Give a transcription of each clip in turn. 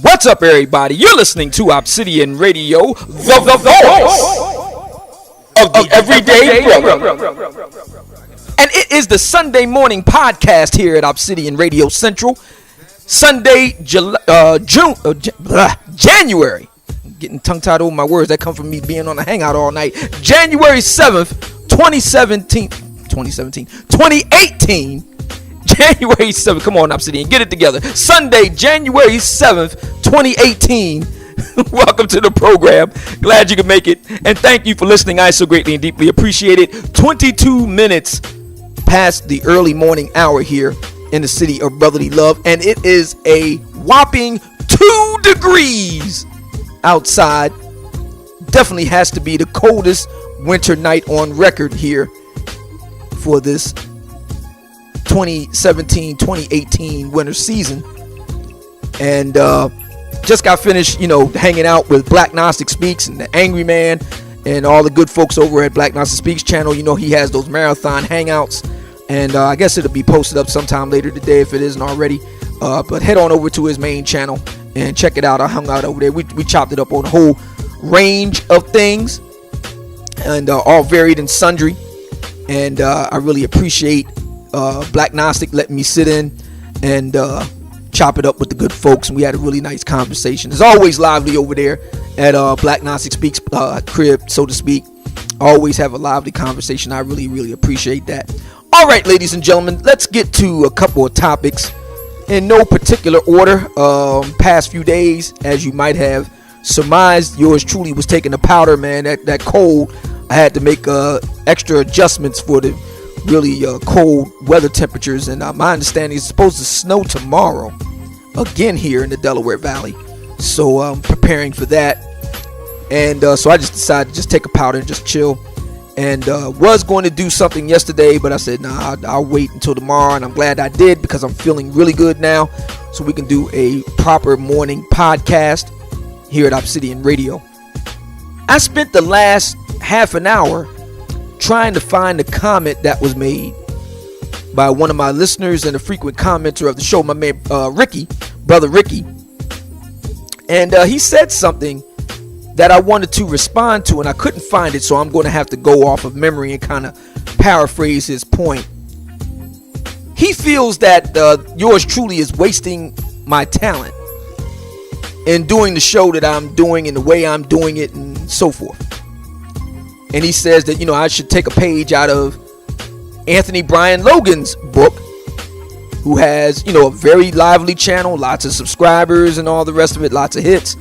What's up, everybody? You're listening to Obsidian Radio, the voice of the everyday brother. And it is the Sunday morning podcast here at Obsidian Radio Central. Sunday, January. I'm getting tongue-tied over my words. That come from me being on a hangout all night. January 7th, 2018. January 7th. Come on, Obsidian. Get it together. Sunday, January 7th, 2018. Welcome to the program. Glad you could make it. And thank you for listening. I so greatly and deeply appreciate it. 22 minutes past the early morning hour here in the city of brotherly love. And it is a whopping 2 degrees outside. Definitely has to be the coldest winter night on record here for this 2017-2018 winter season. And just got finished, hanging out with Black Gnostic Speaks and the Angry Man and all the good folks over at Black Gnostic Speaks channel. He has those marathon hangouts, and I guess it'll be posted up sometime later today if it isn't already. But head on over to his main channel and check it out. I hung out over there. We chopped it up on a whole range of things, and all varied and sundry. And I really appreciate Black Gnostic letting me sit in and chop it up with the good folks, and we had a really nice conversation. It's always lively over there at Black Gnostic Speaks crib, so to speak. Always have a lively conversation. I really appreciate that. All right, ladies and gentlemen, let's get to a couple of topics in no particular order. Past few days, as you might have surmised, yours truly was taking the powder, man. That cold, I had to make extra adjustments for the really cold weather temperatures, and my understanding is it's supposed to snow tomorrow again here in the Delaware Valley, so I'm preparing for that. And so I just decided to just take a powder and just chill, and was going to do something yesterday, but I said nah, I'll wait until tomorrow, and I'm glad I did because I'm feeling really good now, so we can do a proper morning podcast here at Obsidian Radio. I spent the last half an hour trying to find the comment that was made by one of my listeners and a frequent commenter of the show, my man Ricky, brother Ricky. And he said something that I wanted to respond to, and I couldn't find it, so I'm going to have to go off of memory and kind of paraphrase his point. He feels that yours truly is wasting my talent in doing the show that I'm doing and the way I'm doing it and so forth. And he says that, I should take a page out of Anthony Brian Logan's book, who has, a very lively channel, lots of subscribers and all the rest of it, lots of hits.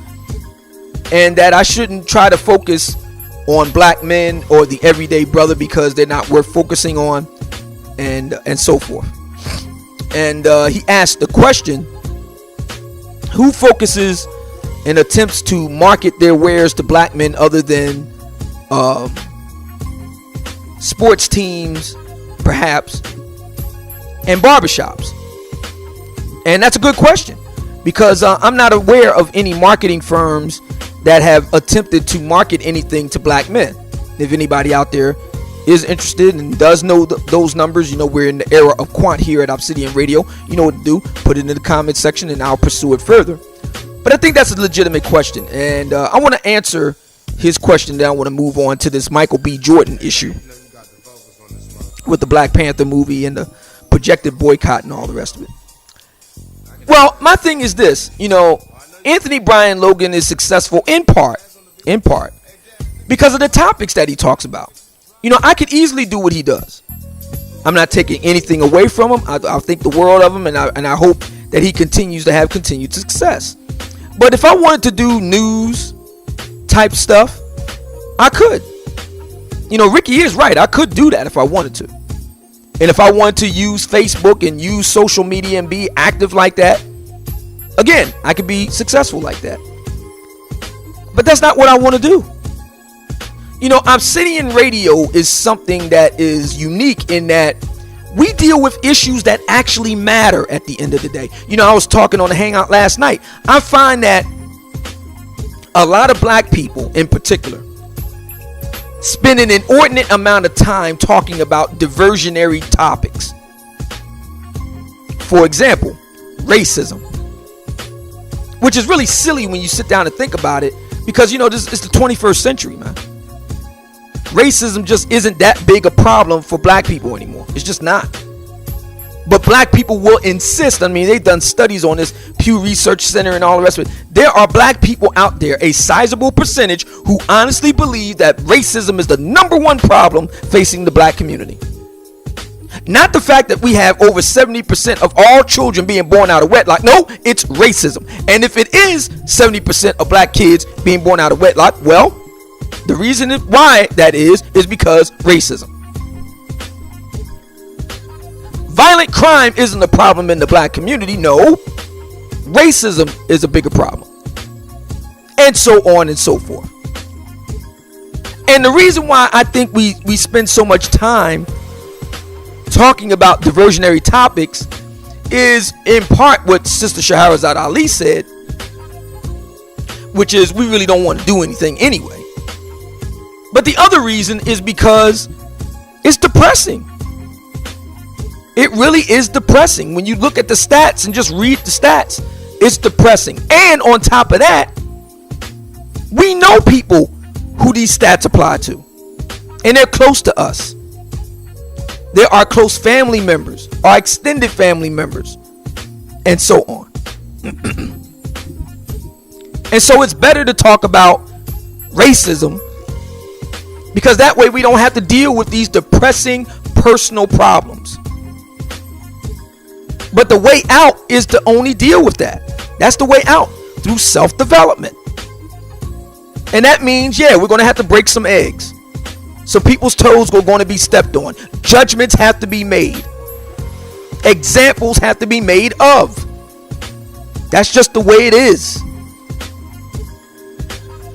And that I shouldn't try to focus on black men or the everyday brother because they're not worth focusing on, and so forth. And he asked the question, who focuses and attempts to market their wares to black men other than sports teams, perhaps, and barbershops? And that's a good question, because I'm not aware of any marketing firms that have attempted to market anything to black men. If anybody out there is interested and does know those numbers, we're in the era of quant here at Obsidian Radio. You know what to do. Put it in the comment section and I'll pursue it further. But I think that's a legitimate question, and I want to answer his question. Then I want to move on to this Michael B. Jordan issue with the Black Panther movie and the projected boycott and all the rest of it. Well, my thing is this, Anthony Brian Logan is successful in part, because of the topics that he talks about. I could easily do what he does. I'm not taking anything away from him. I think the world of him, and I hope that he continues to have continued success. But if I wanted to do news type stuff, I could. Ricky is right. I could do that if I wanted to. And if I wanted to use Facebook and use social media and be active like that, again, I could be successful like that. But that's not what I want to do. Obsidian Radio is something that is unique in that we deal with issues that actually matter at the end of the day. I was talking on the Hangout last night. I find that a lot of black people in particular spend an inordinate amount of time talking about diversionary topics. For example, racism. which is really silly when you sit down and think about it, because this is the 21st century, man. Racism just isn't that big a problem for black people anymore. It's just not. But black people will insist. I mean, they've done studies on this, Pew Research Center and all the rest of it. There are black people out there, a sizable percentage, who honestly believe that racism is the number one problem facing the black community. Not the fact that we have over 70% of all children being born out of wedlock. No, it's racism. And if it is 70% of black kids being born out of wedlock, well, the reason why that is because racism. Violent crime isn't a problem in the black community. No, racism is a bigger problem. And so on and so forth. And the reason why I think we spend so much time talking about diversionary topics is in part what Sister Shahrazad Ali said, which is we really don't want to do anything anyway. But the other reason is because it's depressing. It really is depressing. When you look at the stats and just read the stats, it's depressing. And on top of that, we know people who these stats apply to. And they're close to us. There are close family members, our extended family members, and so on. And so it's better to talk about racism, because that way we don't have to deal with these depressing personal problems. But the way out is to only deal with that. That's the way out, through self-development. And that means, we're going to have to break some eggs. So people's toes are going to be stepped on. Judgments have to be made. Examples have to be made of. That's just the way it is.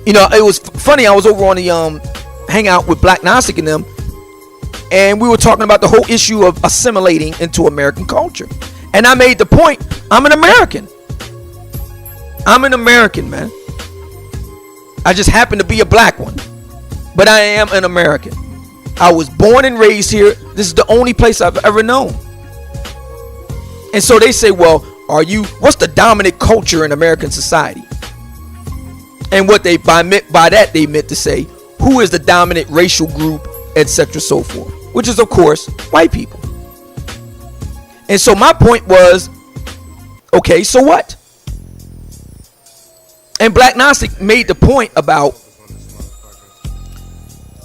It was funny. I was over on the hangout with Black Gnostic and them, and we were talking about the whole issue of assimilating into American culture. And I made the point, I'm an American. I'm an American, man. I just happen to be a black one. But I am an American. I was born and raised here. This is the only place I've ever known. And so they say, well, what's the dominant culture in American society? And what they by that they meant to say, who is the dominant racial group, etc., so forth, which is of course white people. And so my point was, okay, so what? And Black Gnostic made the point about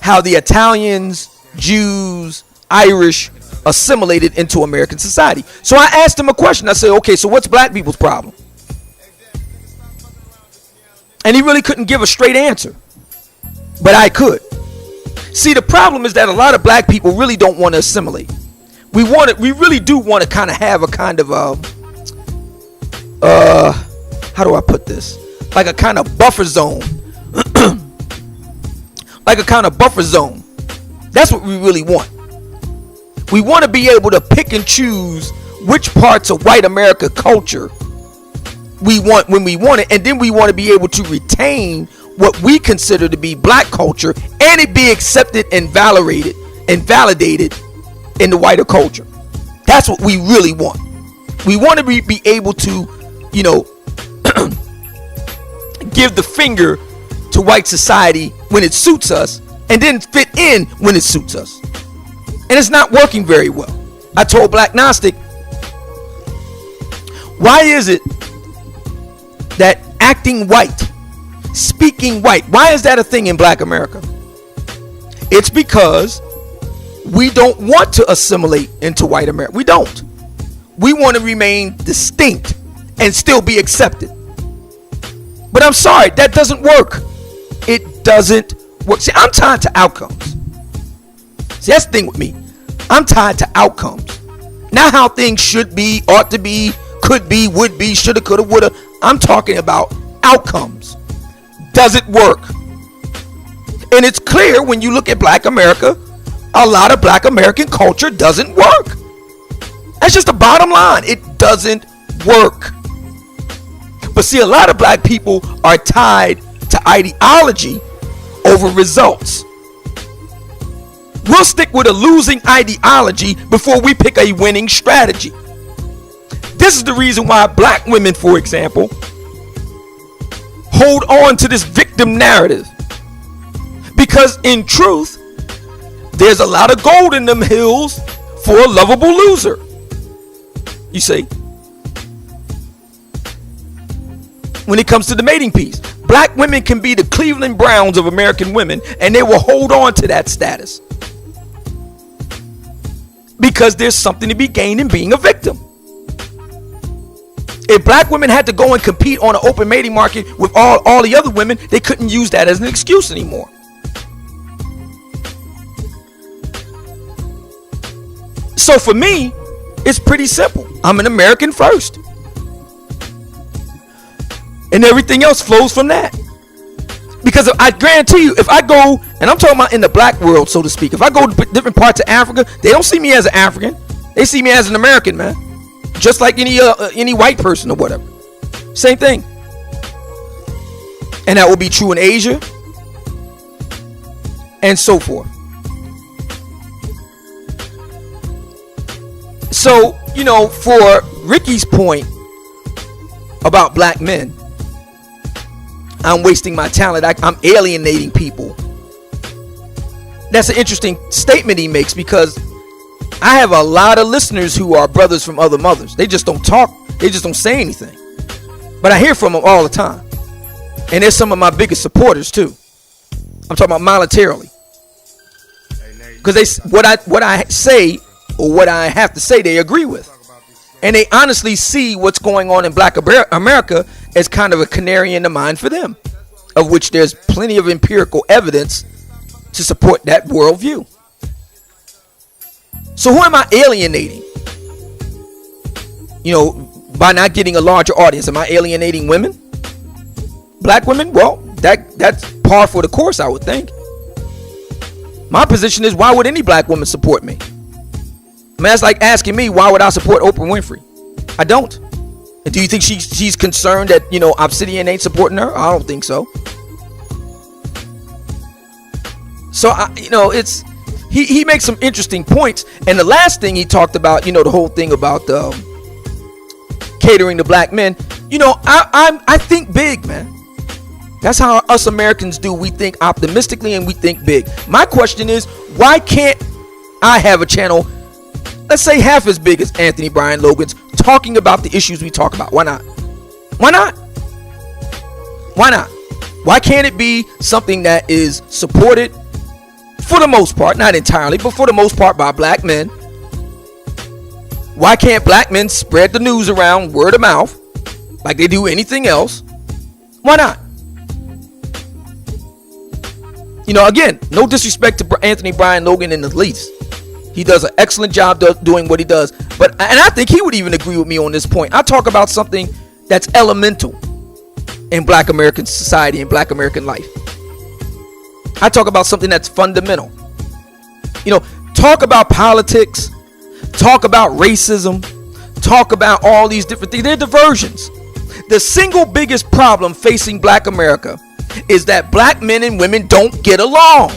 how the Italians, Jews, Irish assimilated into American society. So I asked him a question. I said, okay, so what's black people's problem? And he really couldn't give a straight answer, but I could. See, the problem is that a lot of black people really don't want to assimilate. We really do want to kind of have a kind of how do I put this? Like a kind of buffer zone. Like a kind of buffer zone. That's what we really want. We want to be able to pick and choose which parts of white America culture we want when we want it, and then we want to be able to retain what we consider to be black culture, and it be accepted and validated in the whiter culture. That's what we really want. We want to be able to, give the finger to white society when it suits us, and then fit in when it suits us. And it's not working very well. I told Black Gnostic, why is it that acting white, speaking white, why is that a thing in black America? It's because we don't want to assimilate into white America. We don't. We want to remain distinct and still be accepted. But I'm sorry, that doesn't work. It doesn't work. See, I'm tied to outcomes. See, that's the thing with me. I'm tied to outcomes. Not how things should be, ought to be, could be, would be, shoulda, coulda, woulda. I'm talking about outcomes. Does it work? And it's clear when you look at black America, a lot of black American culture doesn't work. That's just the bottom line. It doesn't work. But see, a lot of black people are tied to ideology over results. We'll stick with a losing ideology before we pick a winning strategy. This is the reason why black women, for example, hold on to this victim narrative. Because in truth, there's a lot of gold in them hills for a lovable loser. You see, when it comes to the mating piece, black women can be the Cleveland Browns of American women, and they will hold on to that status because there's something to be gained in being a victim. If black women had to go and compete on an open mating market with all the other women, they couldn't use that as an excuse anymore. So for me, it's pretty simple. I'm an American first. And everything else flows from that. Because I guarantee you, if I go, and I'm talking about in the black world, so to speak, if I go to different parts of Africa, they don't see me as an African. They see me as an American, man. Just like any white person or whatever. Same thing. And that will be true in Asia and so forth. So, you know, for Ricky's point about black men, I'm wasting my talent, I'm alienating people. That's an interesting statement he makes, because I have a lot of listeners who are brothers from other mothers. They just don't talk. They just don't say anything. But I hear from them all the time. And they're some of my biggest supporters too. I'm talking about monetarily. Because what I say, or what I have to say, they agree with. And they honestly see what's going on in black America as kind of a canary in the mine for them, of which there's plenty of empirical evidence to support that worldview. So who am I alienating? You know, by not getting a larger audience, am I alienating women? Black women? Well, that's par for the course, I would think. My position is, why would any black woman support me? I mean, that's like asking me, why would I support Oprah Winfrey? I don't. And do you think she's concerned that, you know, Obsidian ain't supporting her? I don't think so. So, it's... He makes some interesting points. And the last thing he talked about, you know, the whole thing about catering to black men. You know, I think big, man. That's how us Americans do. We think optimistically and we think big. My question is, why can't I have a channel, let's say half as big as Anthony Brian Logan's, talking about the issues we talk about? Why not? Why not? Why not? Why can't it be something that is supported, for the most part, not entirely, but for the most part, by black men? Why can't black men spread the news around word of mouth like they do anything else? Why not? You know, again, no disrespect to Anthony Brian Logan in the least. He does an excellent job doing what he does. And I think he would even agree with me on this point. I talk about something that's elemental in black American society and black American life. I talk about something that's fundamental. You know, talk about politics, talk about racism, talk about all these different things. They're diversions. The single biggest problem facing black America is that black men and women don't get along.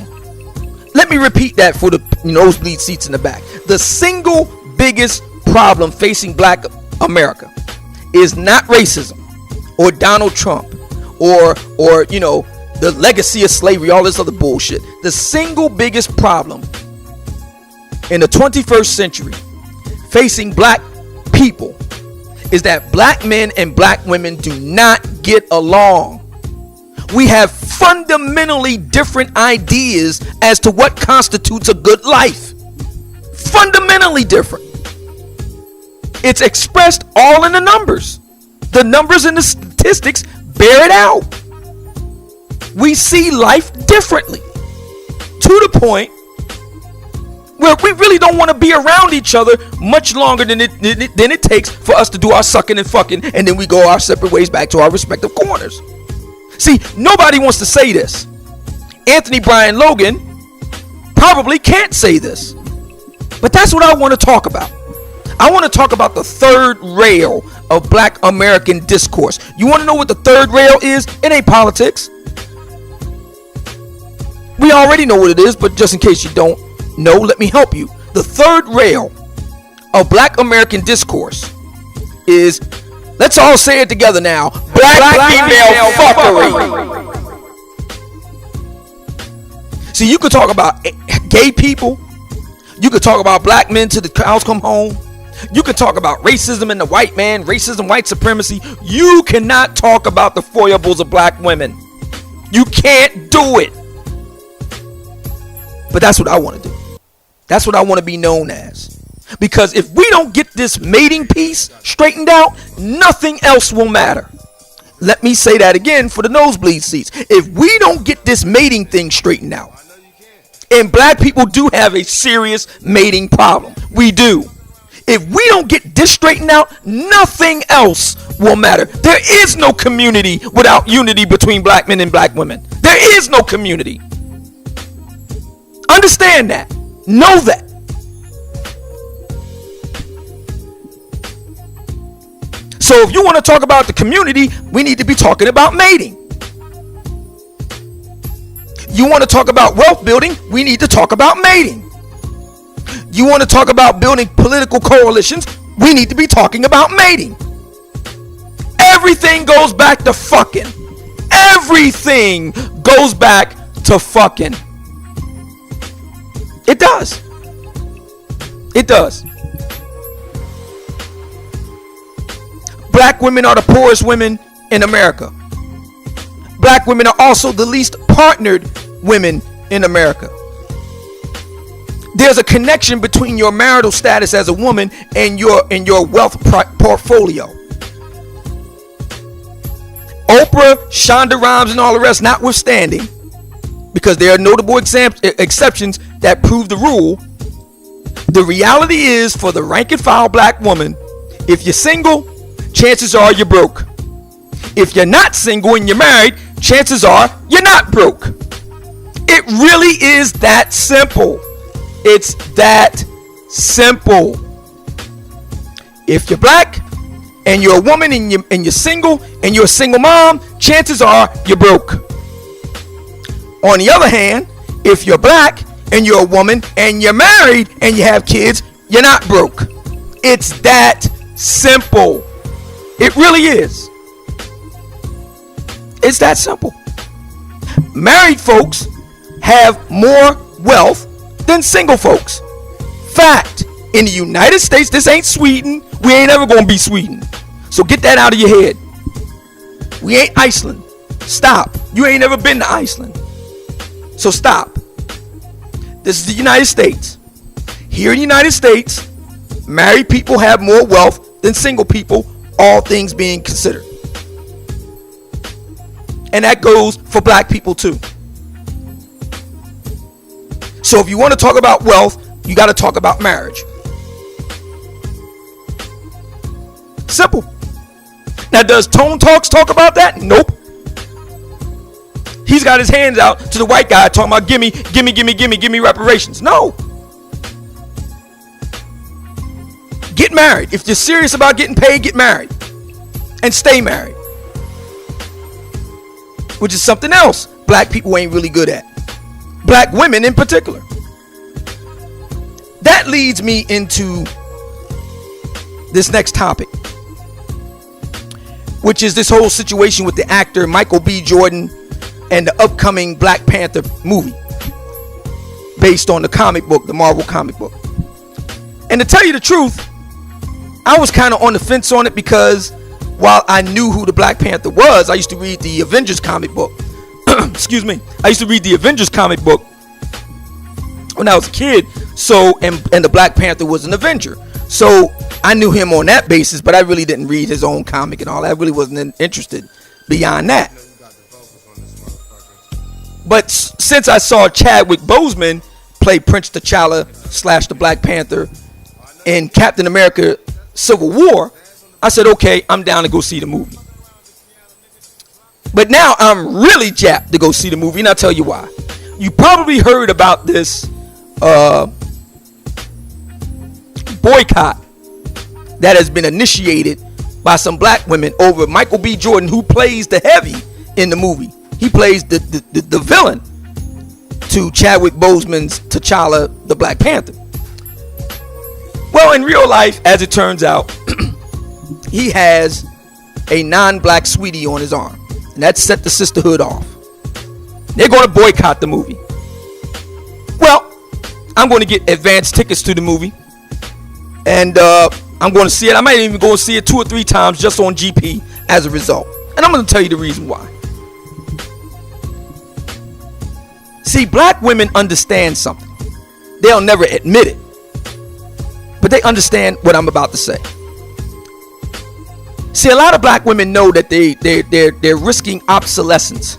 Let me repeat that for the nosebleed seats in the back. The single biggest problem facing black America is not racism or Donald Trump or you know, the legacy of slavery, all this other bullshit. The single biggest problem in the 21st century facing black people is that black men and black women do not get along. We have fundamentally different ideas as to what constitutes a good life. Fundamentally different. It's expressed all in the numbers. The numbers and the statistics bear it out. We see life differently, to the point where we really don't want to be around each other much longer than it takes for us to do our sucking and fucking, and then we go our separate ways back to our respective corners. See, nobody wants to say this. Anthony Brian Logan probably can't say this, but that's what I want to talk about. I want to talk about the third rail of black American discourse. You want to know what the third rail is? It ain't politics. We already know what it is, but just in case you don't know, let me help you. The third rail of black American discourse is Let's all say it together now. Black female fuckery. See, you could talk about gay people. You could talk about black men till the cows come home. You could talk about racism in the white man, racism, white supremacy. You cannot talk about the foibles of black women. You can't do it. But that's what I want to do. That's what I want to be known as. Because if we don't get this mating piece straightened out, nothing else will matter. Let me say that again for the nosebleed seats. If we don't get this mating thing straightened out, and black people do have a serious mating problem. We do. If we don't get this straightened out, nothing else will matter. There is no community without unity between black men and black women. There is no community. Understand that. Know that. So if you want to talk about the community, we need to be talking about mating. You want to talk about wealth building, we need to talk about mating. You want to talk about building political coalitions, we need to be talking about mating. Everything goes back to fucking. Everything goes back to fucking. It does. It does. Black women are the poorest women in America. Black women are also the least partnered women in America. There's a connection between your marital status as a woman and your wealth portfolio. Oprah, Shonda Rhimes, and all the rest notwithstanding, because there are notable exceptions that prove the rule, the reality is for the rank and file black woman, if you're single, chances are you're broke. If you're not single and you're married, chances are you're not broke. It really is that simple. It's that simple. If you're black and you're a woman and you're single and you're a single mom, chances are you're broke. On the other hand, if you're black and you're a woman and you're married and you have kids, you're not broke. It's that simple. It really is. It's that simple. Married folks have more wealth than single folks. Fact. In the United States, this ain't Sweden. We ain't ever gonna be Sweden. So get that out of your head. We ain't Iceland. Stop. You ain't ever been to Iceland. So stop. This is the United States. Here in the United States, married people have more wealth than single people, all things being considered. And that goes for black people too. So if you want to talk about wealth, you got to talk about marriage. Simple. Now, does Tone Talks talk about that? Nope. He's got his hands out to the white guy talking about gimme reparations. No. Get married. If you're serious about getting paid, get married. And stay married. Which is something else black people ain't really good at. Black women in particular. That leads me into this next topic, which is this whole situation with the actor Michael B. Jordan and the upcoming Black Panther movie based on the comic book, the Marvel comic book. And to tell you the truth, I was kind of on the fence on it because while I knew who the Black Panther was, I used to read the Avengers comic book. Excuse me. I used to read the Avengers comic book when I was a kid. So, and the Black Panther was an Avenger. So I knew him on that basis, but I really didn't read his own comic and all that. I really wasn't interested beyond that. But since I saw Chadwick Boseman play Prince T'Challa / the Black Panther in Captain America Civil War, I said, okay, I'm down to go see the movie. But now I'm really japped to go see the movie, and I'll tell you why. You probably heard about this boycott that has been initiated by some black women over Michael B. Jordan, who plays the heavy in the movie. He plays the villain to Chadwick Boseman's T'Challa, the Black Panther. Well, in real life, as it turns out, he has a non-black sweetie on his arm. And that set the sisterhood off. They're going to boycott the movie. Well, I'm going to get advance tickets to the movie. And I'm going to see it. I might even go and see it 2 or 3 times just on GP as a result. And I'm going to tell you the reason why. See, black women understand something. They'll never admit it, but they understand what I'm about to say. See, a lot of black women know that they're risking obsolescence.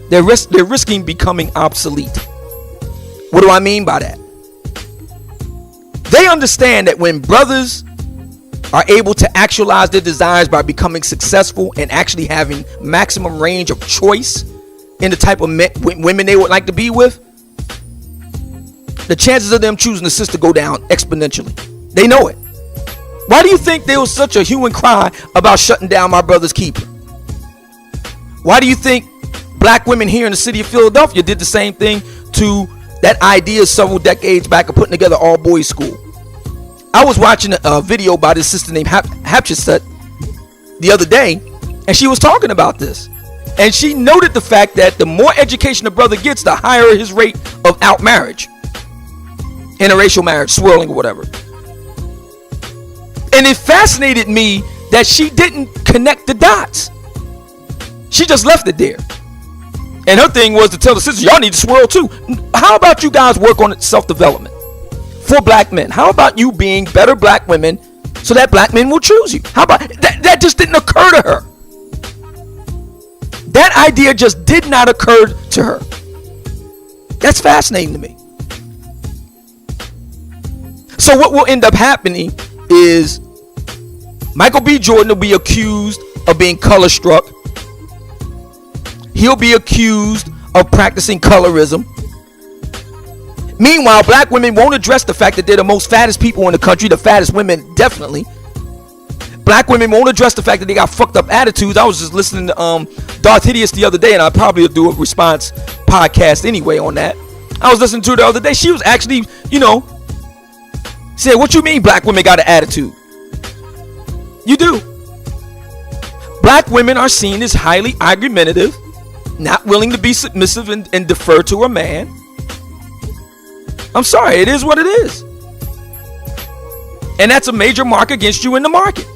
They're risking becoming obsolete. What do I mean by that? They understand that when brothers are able to actualize their desires by becoming successful and actually having maximum range of choice in the type of women they would like to be with, the chances of them choosing a sister go down exponentially. They know it. Why do you think there was such a hue and cry about shutting down My Brother's Keeper? Why do you think black women here in the city of Philadelphia did the same thing to that idea several decades back of putting together all boys school? I was watching a video by this sister named Hatshepsut the other day, and she was talking about this. And she noted the fact that the more education a brother gets, the higher his rate of out marriage, interracial marriage, swirling or whatever. And it fascinated me that she didn't connect the dots. She just left it there. And her thing was to tell the sisters, y'all need to swirl too. How about you guys work on self-development for black men? How about you being better black women so that black men will choose you? How about that? That just didn't occur to her. That idea just did not occur to her. That's fascinating to me. So what will end up happening is Michael B. Jordan will be accused of being color struck. He'll be accused of practicing colorism. Meanwhile, black women won't address the fact that they're the most fattest people in the country, the fattest women definitely. Black women won't address the fact that they got fucked up attitudes. I was just listening to Darth Hideous the other day, and I probably will do a response podcast anyway on that. I was listening to her the other day. She was actually, said, what you mean black women got an attitude? You do. Black women are seen as highly argumentative, not willing to be submissive and defer to a man. I'm sorry, it is what it is. And that's a major mark against you in the market.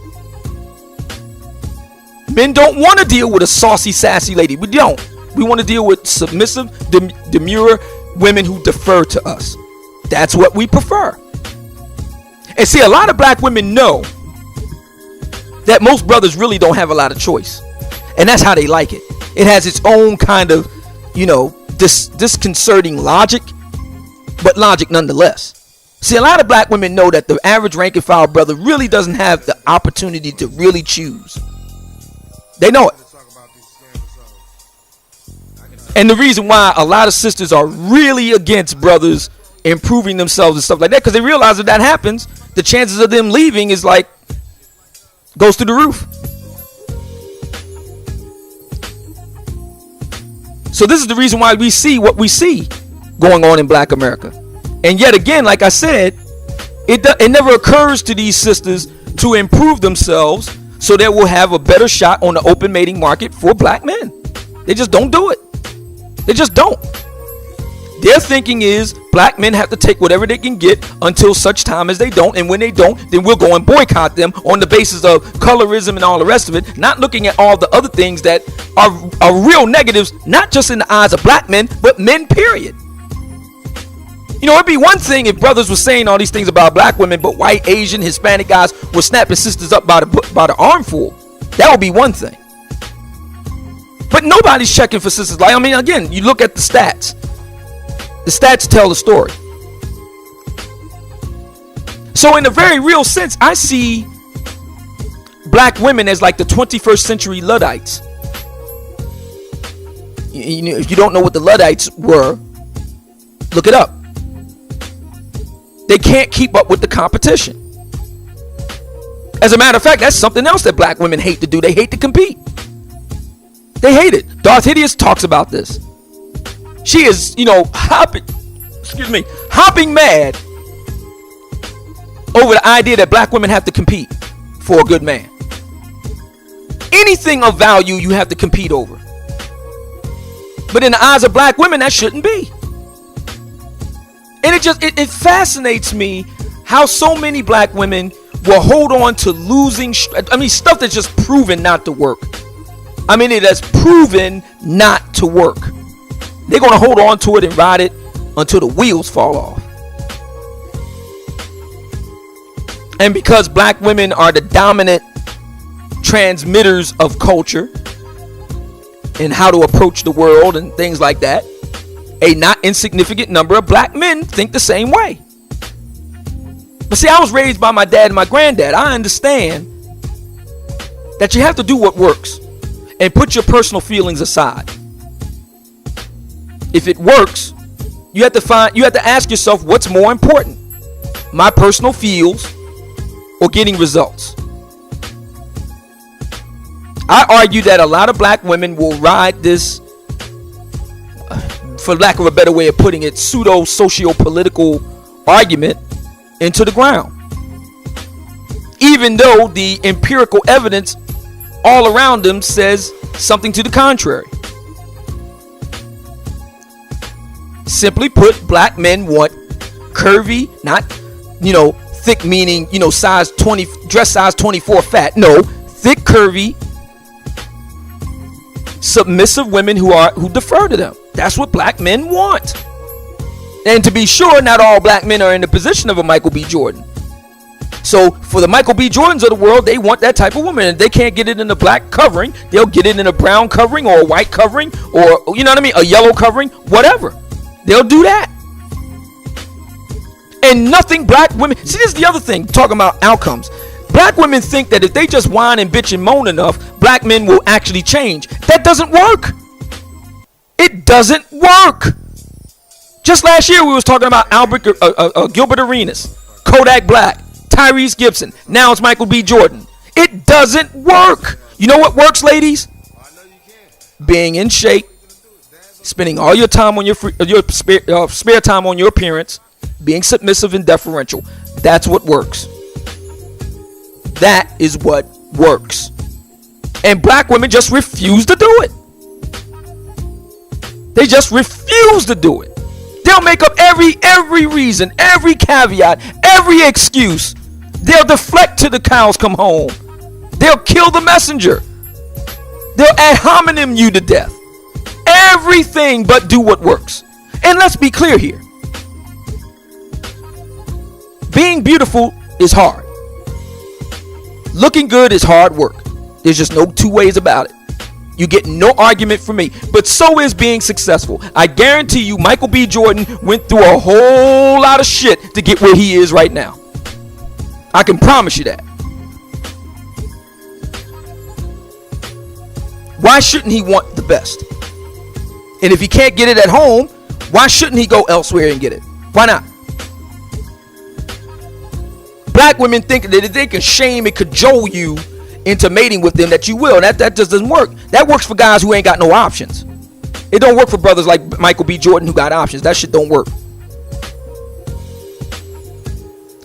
Men don't want to deal with a saucy, sassy lady. We don't. We want to deal with submissive, demure women who defer to us. That's what we prefer. And see, a lot of black women know that most brothers really don't have a lot of choice. And that's how they like it. It has its own kind of, disconcerting logic, but logic nonetheless. See, a lot of black women know that the average rank and file brother really doesn't have the opportunity to really choose. They know it. And the reason why a lot of sisters are really against brothers improving themselves and stuff like that, because they realize if that happens, the chances of them leaving is like goes through the roof. So this is the reason why we see what we see going on in black America. And yet again, like I said, it never occurs to these sisters to improve themselves so that we'll have a better shot on the open mating market for black men. They just don't do it. They just don't. Their thinking is black men have to take whatever they can get until such time as they don't. And when they don't, then we'll go and boycott them on the basis of colorism and all the rest of it. Not looking at all the other things that are real negatives, not just in the eyes of black men, but men, period. It'd be one thing if brothers were saying all these things about black women, but white, Asian, Hispanic guys were snapping sisters up by the armful. That would be one thing. But nobody's checking for sisters. Again, you look at the stats. The stats tell the story. So in a very real sense, I see black women as like the 21st century Luddites. If you don't know what the Luddites were, look it up. They can't keep up with the competition. As a matter of fact, that's something else that black women hate to do. They hate to compete. They hate it. Darth Hideous talks about this. She is, hopping mad over the idea that black women have to compete for a good man. Anything of value you have to compete over. But in the eyes of black women, that shouldn't be. And it fascinates me how so many black women will hold on to losing, stuff that's just proven not to work. It has proven not to work. They're going to hold on to it and ride it until the wheels fall off. And because black women are the dominant transmitters of culture and how to approach the world and things like that, a not insignificant number of black men think the same way. But see, I was raised by my dad and my granddad. I understand that you have to do what works and put your personal feelings aside. If it works, you have to ask yourself, what's more important? My personal feels or getting results? I argue that a lot of black women will ride this, for lack of a better way of putting it, pseudo socio-political argument into the ground, even though the empirical evidence all around them says something to the contrary. Simply put, black men want curvy, not thick, meaning size 20, dress size 24 fat. No, thick, curvy, submissive women who defer to them. That's what black men want. And to be sure, not all black men are in the position of a Michael B. Jordan. So for the Michael B. Jordans of the world, they want that type of woman. And they can't get it in a black covering, they'll get it in a brown covering or a white covering, or a yellow covering, whatever. They'll do that. And nothing black women, see, this is the other thing, talking about outcomes. Black women think that if they just whine and bitch and moan enough, black men will actually change. That doesn't work. It doesn't work. Just last year we was talking about Gilbert Arenas, Kodak Black, Tyrese Gibson. Now it's Michael B. Jordan. It doesn't work. You know what works, ladies? Being in shape, spending all your time on your spare time on your appearance, being submissive and deferential. That's what works. That is what works. And black women just refuse to do it. They just refuse to do it. They'll make up every reason, every caveat, every excuse. They'll deflect till the cows come home. They'll kill the messenger. They'll ad hominem you to death. Everything but do what works. And let's be clear here. Being beautiful is hard. Looking good is hard work. There's just no two ways about it. You get no argument from me. But so is being successful. I guarantee you Michael B. Jordan went through a whole lot of shit to get where he is right now. I can promise you that. Why shouldn't he want the best? And if he can't get it at home, why shouldn't he go elsewhere and get it? Why not? Black women think that if they can shame and cajole you into mating with them, that you will. That just doesn't work. That works for guys who ain't got no options. It don't work for brothers like Michael B. Jordan who got options. That shit don't work.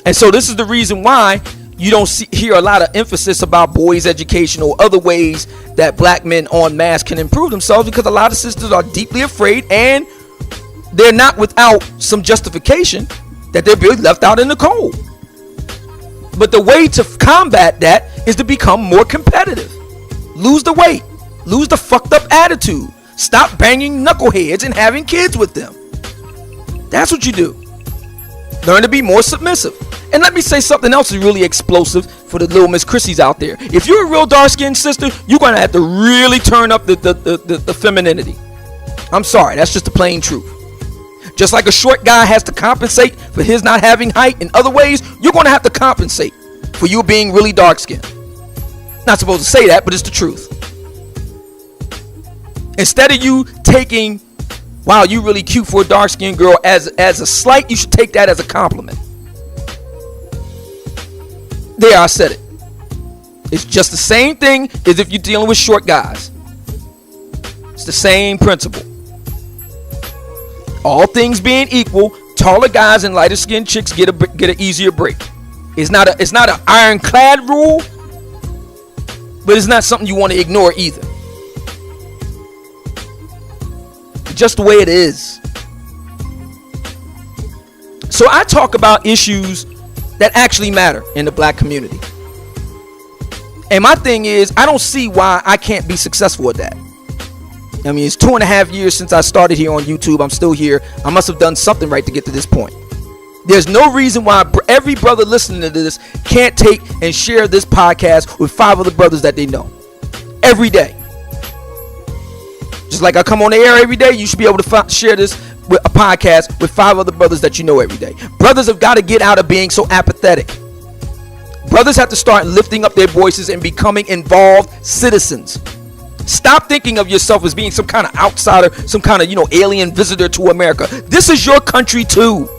And so this is the reason why you don't hear a lot of emphasis about boys' education or other ways that black men en masse can improve themselves, because a lot of sisters are deeply afraid, and they're not without some justification that they're being left out in the cold. But the way to combat that is to become more competitive. Lose the weight. Lose the fucked up attitude. Stop banging knuckleheads and having kids with them. That's what you do. Learn to be more submissive. And let me say something else is really explosive for the little Miss Chrissies out there. If you're a real dark-skinned sister, you're going to have to really turn up the femininity. I'm sorry. That's just the plain truth. Just like a short guy has to compensate for his not having height in other ways, you're going to have to compensate for you being really dark-skinned. Not supposed to say that, but it's the truth. Instead of you taking, wow, you really cute for a dark-skinned girl, as a slight, you should take that as a compliment. There, I said it. It's just the same thing as if you're dealing with short guys. It's the same principle. All things being equal, taller guys and lighter skinned chicks get an easier break. It's not an ironclad rule, But it's not something you want to ignore either. Just the way it is. So I talk about issues that actually matter in the black community. And my thing is, I don't see why I can't be successful at that. I mean, it's 2.5 years since I started here on YouTube. I'm still here. I must have done something right to get to this point. There's no reason why every brother listening to this can't take and share this podcast with 5 other brothers that they know every day. Just like I come on the air every day, you should be able to share this with a podcast with 5 other brothers that you know every day. Brothers have got to get out of being so apathetic. Brothers have to start lifting up their voices and becoming involved citizens. Stop thinking of yourself as being some kind of outsider, some kind of, alien visitor to America. This is your country too.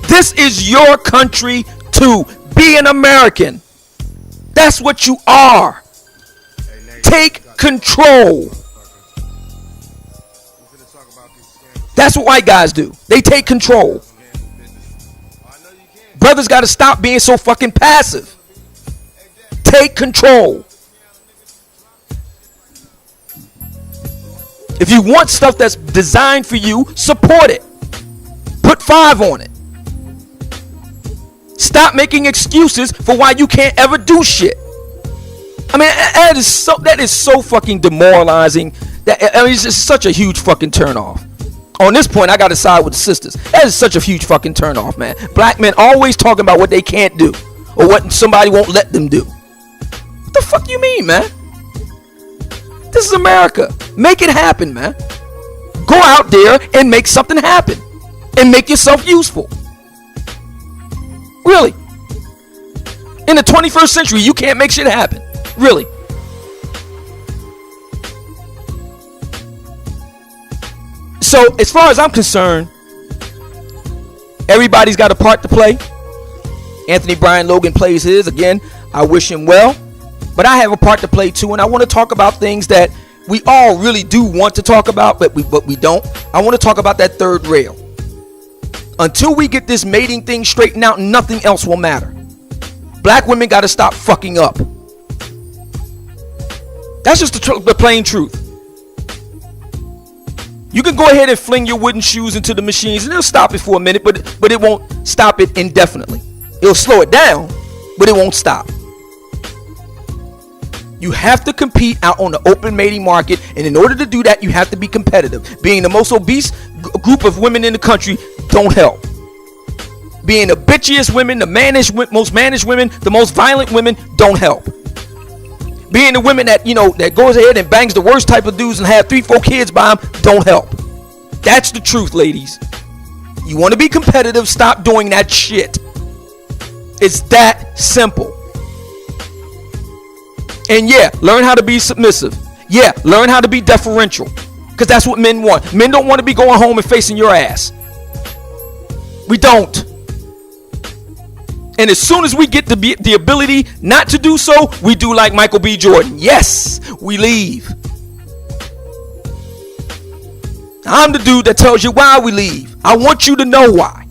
This is your country too. Be an American. That's what you are. Take control. That's what white guys do. They take control. Brothers got to stop being so fucking passive. Take control. If you want stuff that's designed for you, support it. Put 5 on it. Stop making excuses for why you can't ever do shit. I mean, that is so fucking demoralizing. It's just such a huge fucking turnoff. On this point, I got to side with the sisters. That is such a huge fucking turnoff, man. Black men always talking about what they can't do or what somebody won't let them do. What the fuck you mean, man? This is America. Make it happen, man. Go out there and make something happen and make yourself useful. Really. In the 21st century, you can't make shit happen. Really. So, as far as I'm concerned, everybody's got a part to play. Anthony Brian Logan plays his. Again, I wish him well. But I have a part to play too, and I want to talk about things that we all really do want to talk about, but we don't. I want to talk about that third rail. Until we get this mating thing straightened out, nothing else will matter. Black women got to stop fucking up. That's just the plain truth. You can go ahead and fling your wooden shoes into the machines, and it'll stop it for a minute, but it won't stop it indefinitely. It'll slow it down, but it won't stop. You have to compete out on the open mating market, and in order to do that, you have to be competitive. Being the most obese group of women in the country don't help. Being the bitchiest women, the most managed women, the most violent women don't help. Being the women that that goes ahead and bangs the worst type of dudes and have 3-4 kids by them don't help. That's the truth, ladies. You want to be competitive? Stop doing that shit. It's that simple. And yeah, learn how to be submissive. Yeah, learn how to be deferential. Because that's what men want. Men don't want to be going home and facing your ass. We don't. And as soon as we get the ability not to do so, we do like Michael B. Jordan. Yes, we leave. I'm the dude that tells you why we leave. I want you to know why.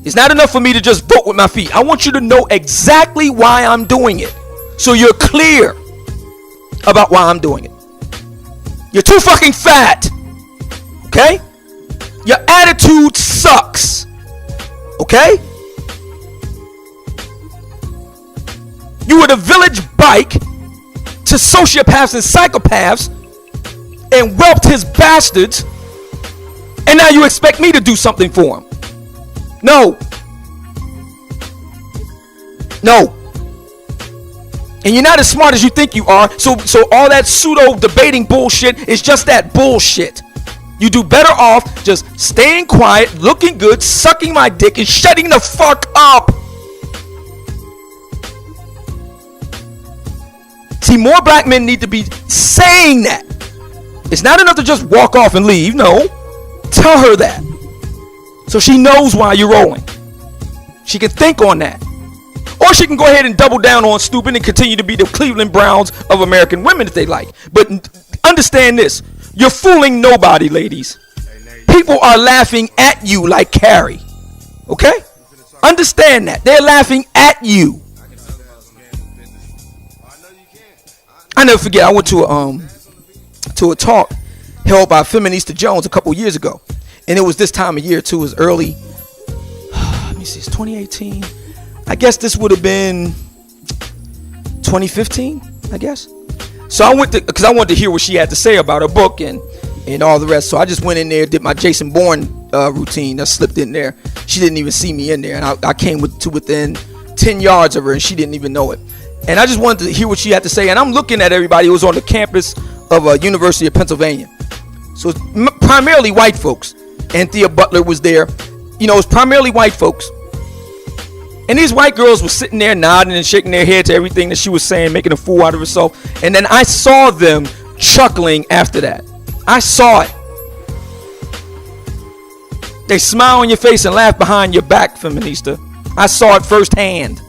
It's not enough for me to just vote with my feet. I want you to know exactly why I'm doing it. So you're clear about why I'm doing it. You're too fucking fat. Okay? Your attitude sucks. Okay? You were the village bike to sociopaths and psychopaths and whelped his bastards, and now you expect me to do something for him. No. No. And you're not as smart as you think you are. So all that pseudo debating bullshit is just that bullshit. You do better off just staying quiet, looking good, sucking my dick, and shutting the fuck up. See, more black men need to be saying that. It's not enough to just walk off and leave. No. Tell her that. So she knows why you're rolling. She can think on that. Or she can go ahead and double down on stupid and continue to be the Cleveland Browns of American women if they like. But understand this. You're fooling nobody, ladies. People are laughing at you like Carrie. Okay? Understand that. They're laughing at you. I never forget. I went to a talk held by Feminista Jones a couple years ago, and it was this time of year too. It was early. Let me see. It's 2018. I guess this would have been 2015. I guess. So I went to, because I wanted to hear what she had to say about her book and all the rest. So I just went in there, did my Jason Bourne routine. I slipped in there. She didn't even see me in there, and I came to within 10 yards of her, and she didn't even know it. And I just wanted to hear what she had to say. And I'm looking at everybody who was on the campus of University of Pennsylvania. So it's primarily white folks. Anthea Butler was there. You know, it's primarily white folks. And these white girls were sitting there nodding and shaking their head to everything that she was saying, making a fool out of herself. And then I saw them chuckling after that. I saw it. They smile on your face and laugh behind your back, Feminista. I saw it firsthand.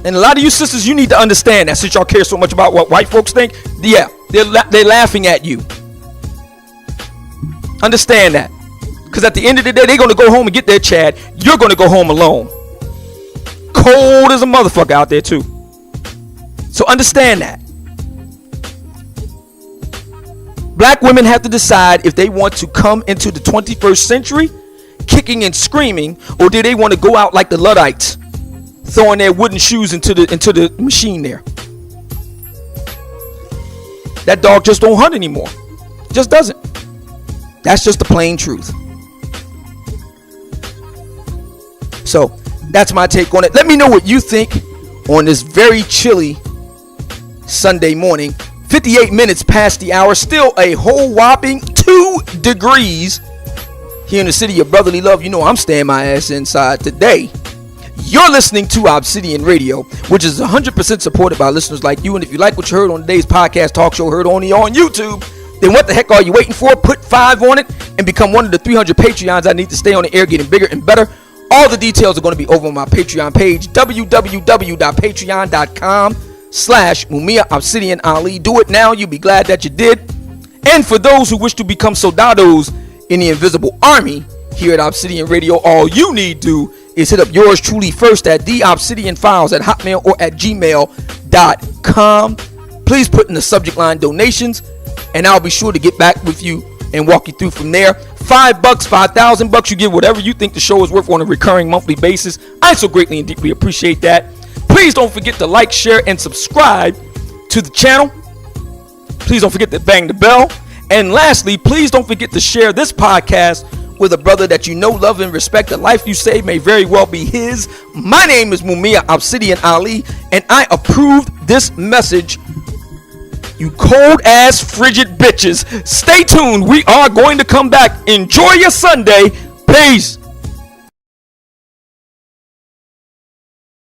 And a lot of you sisters, you need to understand that, since y'all care so much about what white folks think. Yeah, they're laughing at you. Understand that. Because at the end of the day, they're going to go home and get their Chad. You're going to go home alone. Cold as a motherfucker out there too. So understand that. Black women have to decide if they want to come into the 21st century kicking and screaming, or do they want to go out like the Luddites, throwing their wooden shoes into the machine there. That dog just don't hunt anymore. Just doesn't. That's just the plain truth. So that's my take on it. Let me know what you think on this very chilly Sunday morning. 58 minutes past the hour. Still a whole whopping 2 degrees here in the city of brotherly love. You know I'm staying my ass inside today. You're listening to Obsidian Radio, which is 100% supported by listeners like you. And if you like what you heard on today's podcast talk show, heard only on YouTube, then what the heck are you waiting for? Put 5 on it and become one of the 300 Patreons I need to stay on the air getting bigger and better. All the details are going to be over on my Patreon page, www.patreon.com/Mumia Obsidian Ali. Do it now. You'll be glad that you did. And for those who wish to become soldados in the invisible army here at Obsidian Radio, all you need to is hit up yours truly first at theobsidianfiles@hotmail or at gmail.com. Please put in the subject line donations, and I'll be sure to get back with you and walk you through from there. $5, $5,000, you give whatever you think the show is worth on a recurring monthly basis. I so greatly and deeply appreciate that. Please don't forget to like, share, and subscribe to the channel. Please don't forget to bang the bell. And lastly, please don't forget to share this podcast with a brother that you know, love, and respect. The life you save may very well be his. My name is Mumia Obsidian Ali, and I approved this message. You cold ass frigid bitches. Stay tuned. We are going to come back. Enjoy your Sunday. Peace.